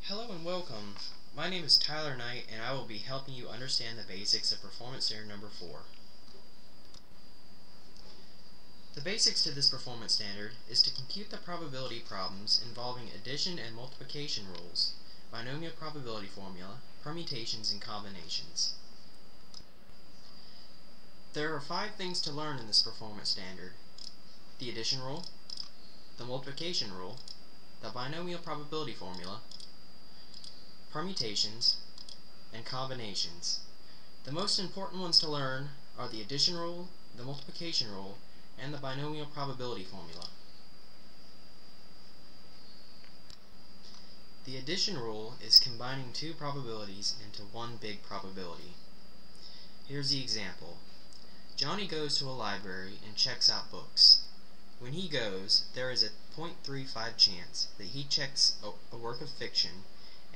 Hello and welcome. My name is Tyler Knight and I will be helping you understand the basics of Performance Standard number 4. The basics to this performance standard is to compute the probability problems involving addition and multiplication rules, binomial probability formula, permutations, and combinations. There are 5 things to learn in this performance standard: the addition rule, the multiplication rule, the binomial probability formula, permutations, and combinations. The most important ones to learn are the addition rule, the multiplication rule, and the binomial probability formula. The addition rule is combining 2 probabilities into one big probability. Here's the example. Johnny goes to a library and checks out books. When he goes, there is a 0.35 chance that he checks a work of fiction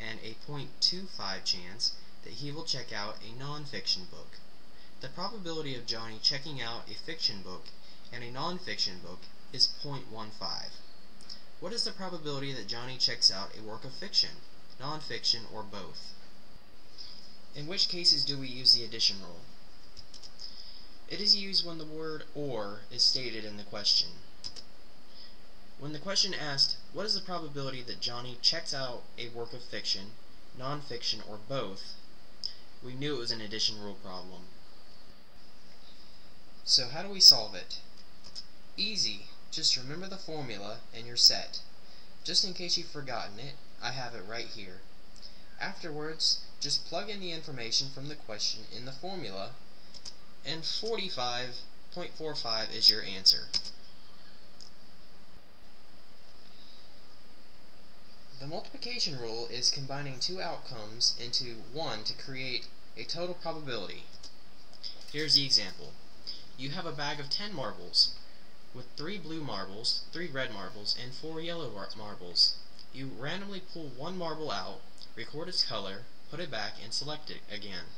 and a 0.25 chance that he will check out a non-fiction book. The probability of Johnny checking out a fiction book and a non-fiction book is 0.15. What is the probability that Johnny checks out a work of fiction, non-fiction, or both? In which cases do we use the addition rule? It is used when the word "or" is stated in the question. When the question asked, what is the probability that Johnny checks out a work of fiction, non-fiction, or both, we knew it was an addition rule problem. So how do we solve it? Easy. Just remember the formula and you're set. Just in case you've forgotten it, I have it right here. Afterwards, just plug in the information from the question in the formula, and 45.45 is your answer. The multiplication rule is combining 2 outcomes into one to create a total probability. Here's the example. You have a bag of 10 marbles with 3 blue marbles, 3 red marbles, and 4 yellow marbles. You randomly pull one marble out, record its color, put it back, and select it again.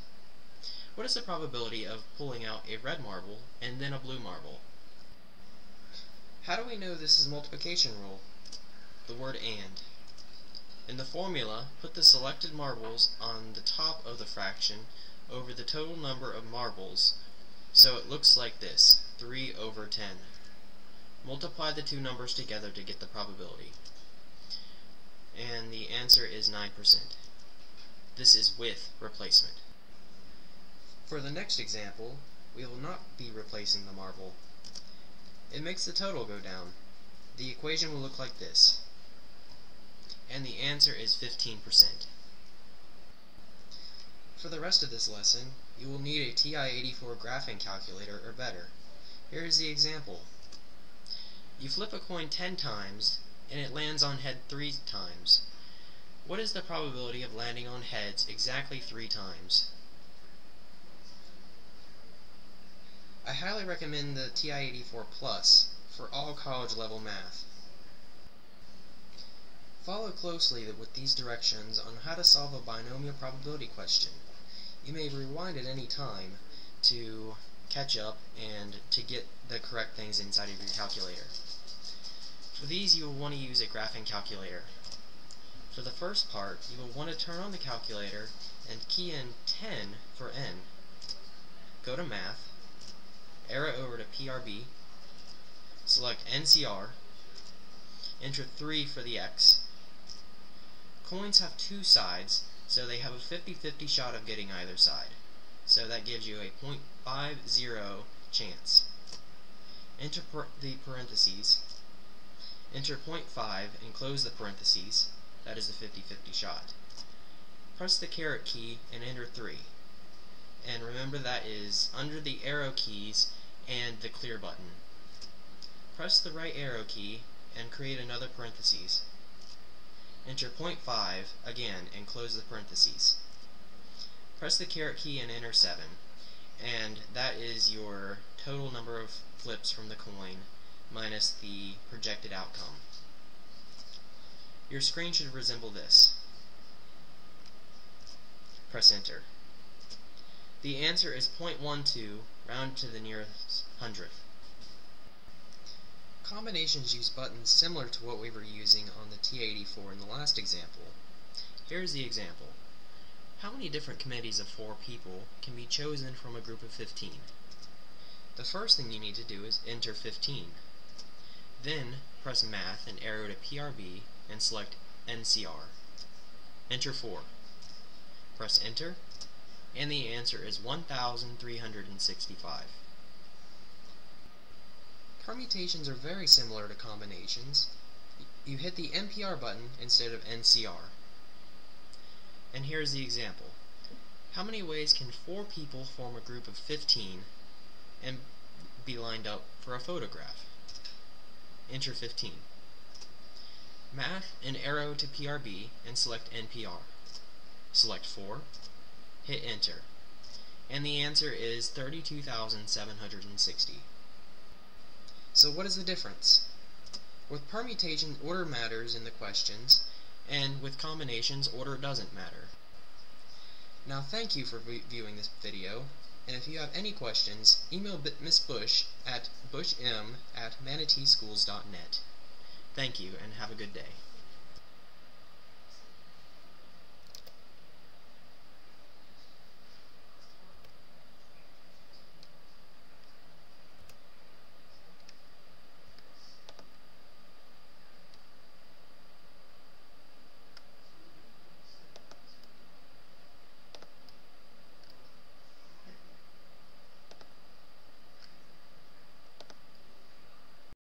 What is the probability of pulling out a red marble and then a blue marble? How do we know this is multiplication rule? The word "and." In the formula, put the selected marbles on the top of the fraction over the total number of marbles, so it looks like this, 3/10. Multiply the 2 numbers together to get the probability. And the answer is 9%. This is with replacement. For the next example, we will not be replacing the marble. It makes the total go down. The equation will look like this. And the answer is 15%. For the rest of this lesson, you will need a TI-84 graphing calculator or better. Here is the example. You flip a coin 10 times, and it lands on head 3 times. What is the probability of landing on heads exactly 3 times? I highly recommend the TI-84 Plus for all college level math. Follow closely with these directions on how to solve a binomial probability question. You may rewind at any time to catch up and to get the correct things inside of your calculator. For these, you will want to use a graphing calculator. For the first part, you will want to turn on the calculator and key in 10 for n. Go to Math, arrow over to PRB, select NCR, enter 3 for the x. Coins have 2 sides, so they have a 50-50 shot of getting either side. So that gives you a 0.50 chance. Enter the parentheses, enter 0.5 and close the parentheses. That is the 50-50 shot. Press the caret key and enter 3. And remember that is under the arrow keys and the clear button. Press the right arrow key and create another parentheses. Enter 0.5 again and close the parentheses. Press the caret key and enter 7, and that is your total number of flips from the coin minus the projected outcome. Your screen should resemble this. Press enter. The answer is 0.12 rounded to the nearest hundredth. Combinations use buttons similar to what we were using on the T84 in the last example. Here's the example. How many different committees of 4 people can be chosen from a group of 15? The first thing you need to do is enter 15. Then press Math and arrow to PRB and select NCR. Enter 4. Press Enter, and the answer is 1,365. Permutations are very similar to combinations. You hit the NPR button instead of NCR. And here's the example. How many ways can 4 people form a group of 15 and be lined up for a photograph? Enter 15. Math and arrow to PRB and select NPR. Select 4, hit Enter, and the answer is 32,760. So what is the difference? With permutations, order matters in the questions, and with combinations, order doesn't matter. Now thank you for viewing this video, and if you have any questions, email Miss Bush at bushm@manateeschools.net. Thank you, and have a good day.